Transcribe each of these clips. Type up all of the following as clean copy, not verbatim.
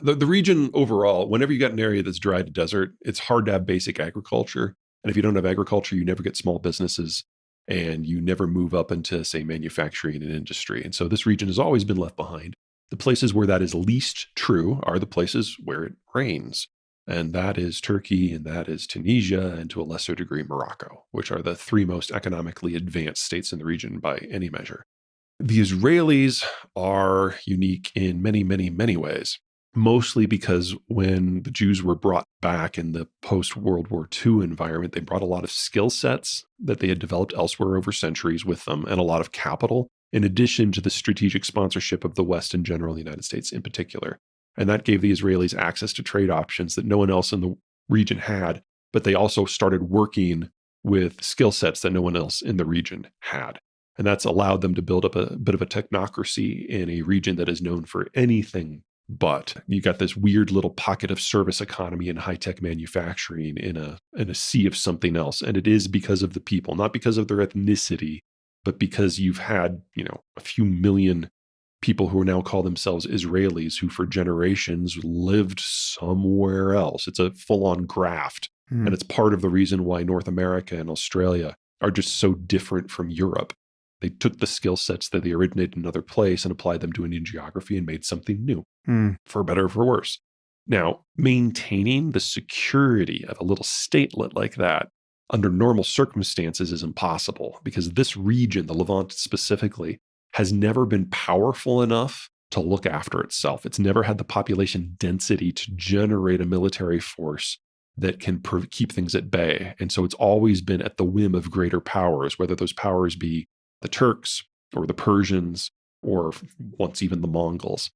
The region overall, whenever you got an area that's dry to desert, it's hard to have basic agriculture. And if you don't have agriculture, you never get small businesses and you never move up into, say, manufacturing and industry. And so this region has always been left behind. The places where that is least true are the places where it rains. And that is Turkey, and that is Tunisia, and to a lesser degree, Morocco, which are the three most economically advanced states in the region by any measure. The Israelis are unique in many, many, many ways, mostly because when the Jews were brought back in the post-World War II environment, they brought a lot of skill sets that they had developed elsewhere over centuries with them and a lot of capital, in addition to the strategic sponsorship of the West in general, the United States in particular. And that gave the Israelis access to trade options that no one else in the region had, but they also started working with skill sets that no one else in the region had. And that's allowed them to build up a bit of a technocracy in a region that is known for anything but. You got this weird little pocket of service economy and high-tech manufacturing in a sea of something else. And it is because of the people, not because of their ethnicity, but because you've had, a few million people who now call themselves Israelis who for generations lived somewhere else. It's a full-on graft. And it's part of the reason why North America and Australia are just so different from Europe. They took the skill sets that they originated in another place and applied them to a new geography and made something new, for better or for worse. Now, maintaining the security of a little statelet like that under normal circumstances is impossible because this region, the Levant specifically, has never been powerful enough to look after itself. It's never had the population density to generate a military force that can keep things at bay. And so it's always been at the whim of greater powers, whether those powers be the Turks or the Persians or once even the Mongols.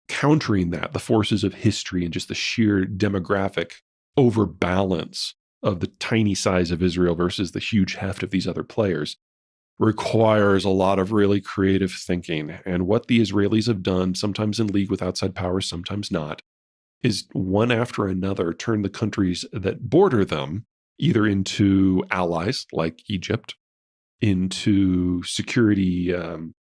Countering that, the forces of history and just the sheer demographic overbalance of the tiny size of Israel versus the huge heft of these other players requires a lot of really creative thinking. And what the Israelis have done, sometimes in league with outside powers, sometimes not, is one after another turn the countries that border them either into allies like Egypt, into security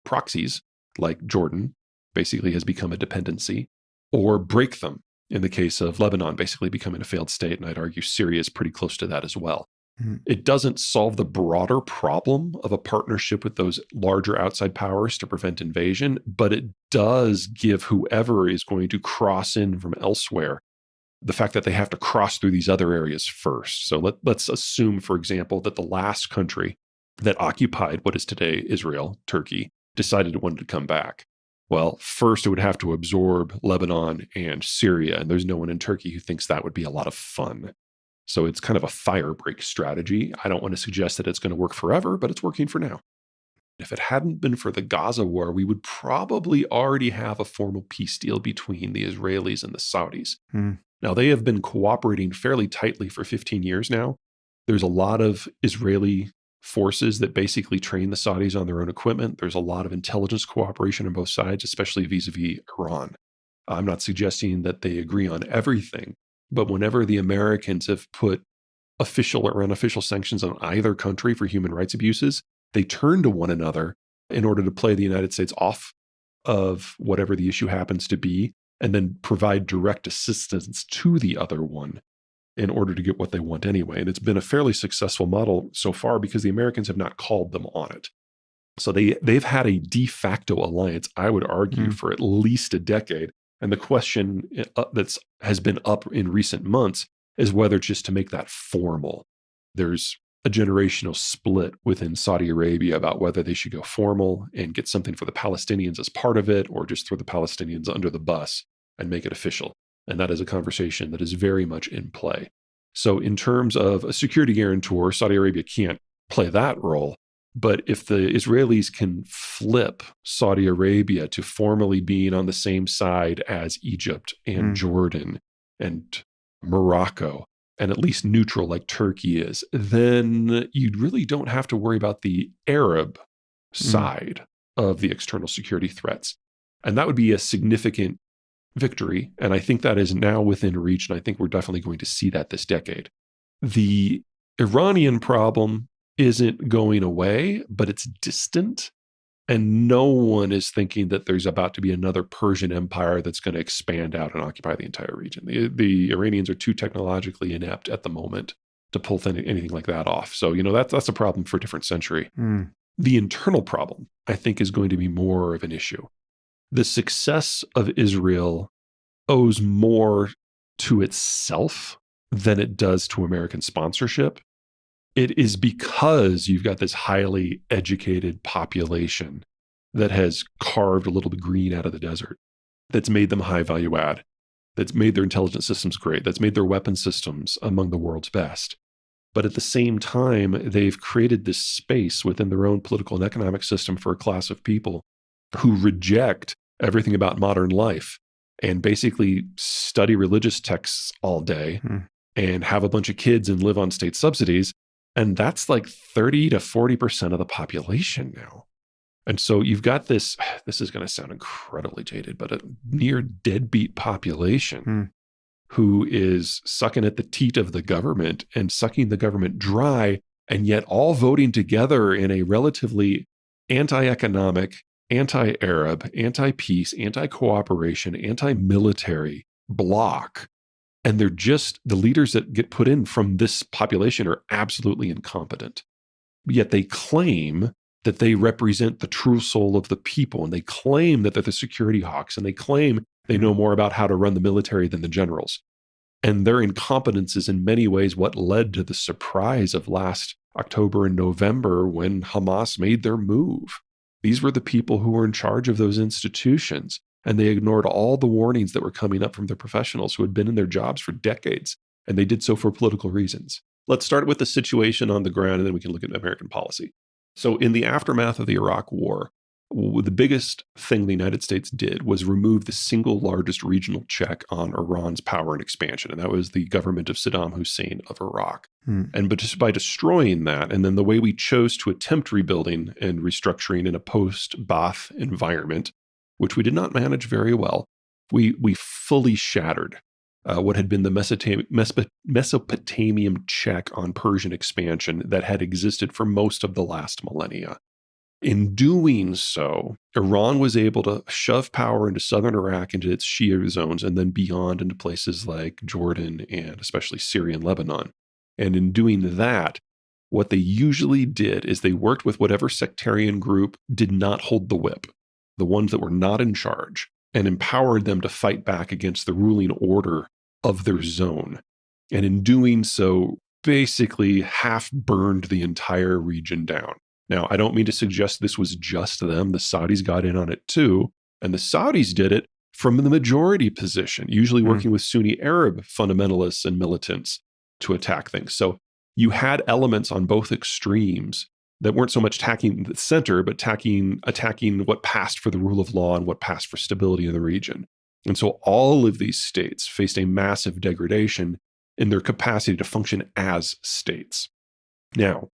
proxies like Jordan, basically has become a dependency, or break them. In the case of Lebanon, basically becoming a failed state, and I'd argue Syria is pretty close to that as well. It doesn't solve the broader problem of a partnership with those larger outside powers to prevent invasion, but it does give whoever is going to cross in from elsewhere the fact that they have to cross through these other areas first. So let's assume, for example, that the last country that occupied what is today Israel, Turkey, decided it wanted to come back. Well, first it would have to absorb Lebanon and Syria, and there's no one in Turkey who thinks that would be a lot of fun. So it's kind of a firebreak strategy. I don't want to suggest that it's going to work forever, but it's working for now. If it hadn't been for the Gaza war, we would probably already have a formal peace deal between the Israelis and the Saudis. Now, they have been cooperating fairly tightly for 15 years now. There's a lot of Israeli forces that basically train the Saudis on their own equipment. There's a lot of intelligence cooperation on both sides, especially vis-a-vis Iran. I'm not suggesting that they agree on everything, but whenever the Americans have put official or unofficial sanctions on either country for human rights abuses, they turn to one another in order to play the United States off of whatever the issue happens to be, and then provide direct assistance to the other one in order to get what they want anyway. And it's been a fairly successful model so far because the Americans have not called them on it. So they've had a de facto alliance, I would argue, for at least a decade. And the question has been up in recent months is whether just to make that formal. There's a generational split within Saudi Arabia about whether they should go formal and get something for the Palestinians as part of it, or just throw the Palestinians under the bus and make it official. And that is a conversation that is very much in play. So in terms of a security guarantor, Saudi Arabia can't play that role. But if the Israelis can flip Saudi Arabia to formally being on the same side as Egypt and Jordan and Morocco, and at least neutral like Turkey is, then you really don't have to worry about the Arab side of the external security threats. And that would be a significant victory. And I think that is now within reach. And I think we're definitely going to see that this decade. The Iranian problem isn't going away, but it's distant. And no one is thinking that there's about to be another Persian Empire that's going to expand out and occupy the entire region. The Iranians are too technologically inept at the moment to pull anything like that off. So, that's a problem for a different century. The internal problem, I think, is going to be more of an issue. The success of Israel owes more to itself than it does to American sponsorship. It is because you've got this highly educated population that has carved a little bit green out of the desert, that's made them high value add, that's made their intelligence systems great, that's made their weapon systems among the world's best. But at the same time, they've created this space within their own political and economic system for a class of people who reject everything about modern life and basically study religious texts all day and have a bunch of kids and live on state subsidies. And that's like 30 to 40% of the population now. And so you've got this is going to sound incredibly jaded, but a near deadbeat population who is sucking at the teat of the government and sucking the government dry, and yet all voting together in a relatively anti-economic, anti-Arab, anti-peace, anti-cooperation, anti-military bloc. And they're just, the leaders that get put in from this population are absolutely incompetent. Yet they claim that they represent the true soul of the people. And they claim that they're the security hawks. And they claim they know more about how to run the military than the generals. And their incompetence is in many ways what led to the surprise of last October and November when Hamas made their move. These were the people who were in charge of those institutions. And they ignored all the warnings that were coming up from the professionals who had been in their jobs for decades. And they did so for political reasons. Let's start with the situation on the ground, and then we can look at American policy. So in the aftermath of the Iraq War, the biggest thing the United States did was remove the single largest regional check on Iran's power and expansion. And that was the government of Saddam Hussein of Iraq. And but just by destroying that, and then the way we chose to attempt rebuilding and restructuring in a post-Ba'ath environment, which we did not manage very well, we fully shattered what had been the Mesopotamian check on Persian expansion that had existed for most of the last millennia. In doing so, Iran was able to shove power into southern Iraq, into its Shia zones, and then beyond into places like Jordan and especially Syria and Lebanon. And in doing that, what they usually did is they worked with whatever sectarian group did not hold the whip, the ones that were not in charge, and empowered them to fight back against the ruling order of their zone. And in doing so, basically half burned the entire region down. Now, I don't mean to suggest this was just them. The Saudis got in on it too. And the Saudis did it from the majority position, usually working with Sunni Arab fundamentalists and militants to attack things. So you had elements on both extremes that weren't so much attacking the center, but attacking what passed for the rule of law and what passed for stability in the region. And so all of these states faced a massive degradation in their capacity to function as states. Now,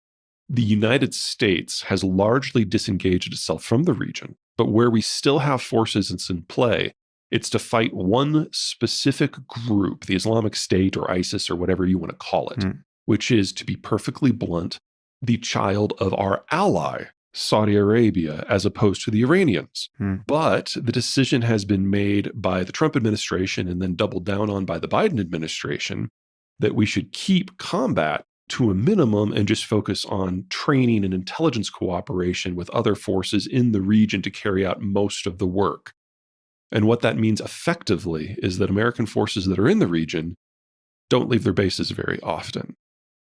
the United States has largely disengaged itself from the region, but where we still have forces in play, it's to fight one specific group, the Islamic State or ISIS or whatever you want to call it, which is, to be perfectly blunt, the child of our ally, Saudi Arabia, as opposed to the Iranians. But the decision has been made by the Trump administration and then doubled down on by the Biden administration that we should keep combat to a minimum and just focus on training and intelligence cooperation with other forces in the region to carry out most of the work. And what that means effectively is that American forces that are in the region don't leave their bases very often.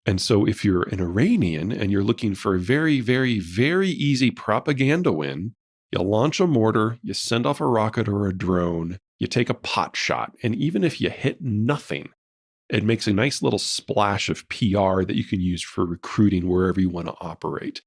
And so if you're an Iranian and you're looking for a very, very, very easy propaganda win, you launch a mortar, you send off a rocket or a drone, you take a pot shot, and even if you hit nothing, it makes a nice little splash of PR that you can use for recruiting wherever you want to operate.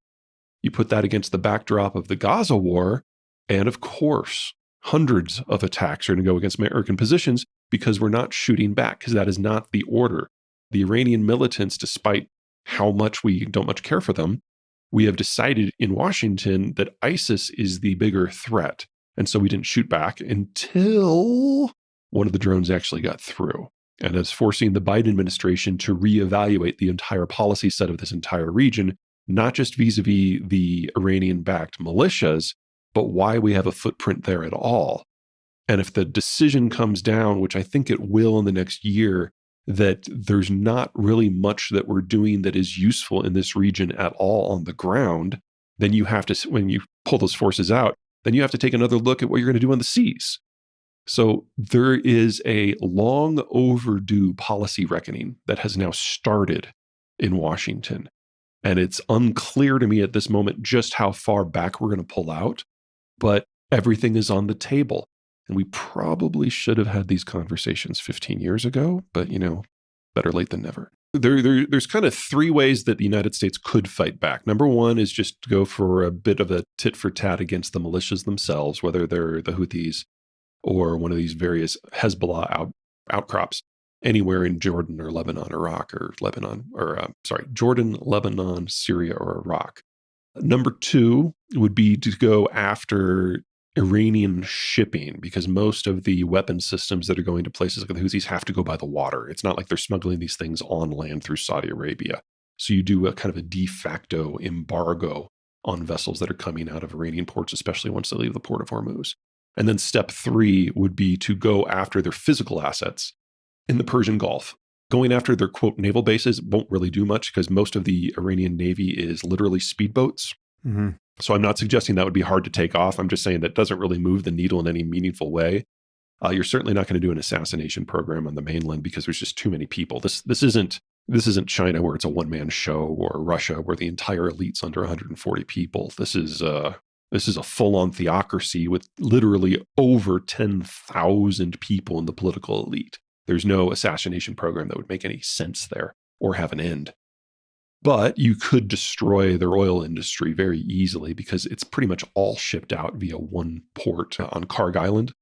You put that against the backdrop of the Gaza war, and of course, hundreds of attacks are going to go against American positions because we're not shooting back, because that is not the order. The Iranian militants, despite how much we don't much care for them, we have decided in Washington that ISIS is the bigger threat. And so we didn't shoot back until one of the drones actually got through. And it's forcing the Biden administration to reevaluate the entire policy set of this entire region, not just vis-a-vis the Iranian-backed militias, but why we have a footprint there at all. And if the decision comes down, which I think it will in the next year, that there's not really much that we're doing that is useful in this region at all on the ground, then you have to, when you pull those forces out, then you have to take another look at what you're going to do on the seas. So there is a long overdue policy reckoning that has now started in Washington. And it's unclear to me at this moment just how far back we're going to pull out, but everything is on the table. And we probably should have had these conversations 15 years ago, but better late than never. There's kind of three ways that the United States could fight back. Number one is just to go for a bit of a tit for tat against the militias themselves, whether they're the Houthis or one of these various Hezbollah outcrops anywhere in Jordan or Lebanon, Iraq or Jordan, Lebanon, Syria, or Iraq. Number two would be to go after Iranian shipping, because most of the weapon systems that are going to places like the Houthis have to go by the water. It's not like they're smuggling these things on land through Saudi Arabia. So you do a kind of a de facto embargo on vessels that are coming out of Iranian ports, especially once they leave the port of Hormuz. And then step three would be to go after their physical assets in the Persian Gulf. Going after their, quote, naval bases won't really do much because most of the Iranian Navy is literally speedboats. Mm-hmm. So I'm not suggesting that would be hard to take off. I'm just saying that doesn't really move the needle in any meaningful way. You're certainly not going to do an assassination program on the mainland because there's just too many people. This isn't China where it's a one-man show, or Russia where the entire elite's under 140 people. This is a full-on theocracy with literally over 10,000 people in the political elite. There's no assassination program that would make any sense there or have an end. But you could destroy their oil industry very easily because it's pretty much all shipped out via one port on Karg Island.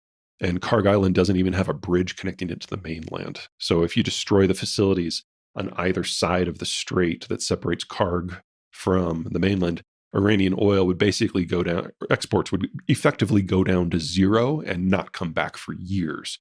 And Karg Island doesn't even have a bridge connecting it to the mainland. So if you destroy the facilities on either side of the strait that separates Karg from the mainland, Iranian oil would basically go down, exports would effectively go down to zero and not come back for years.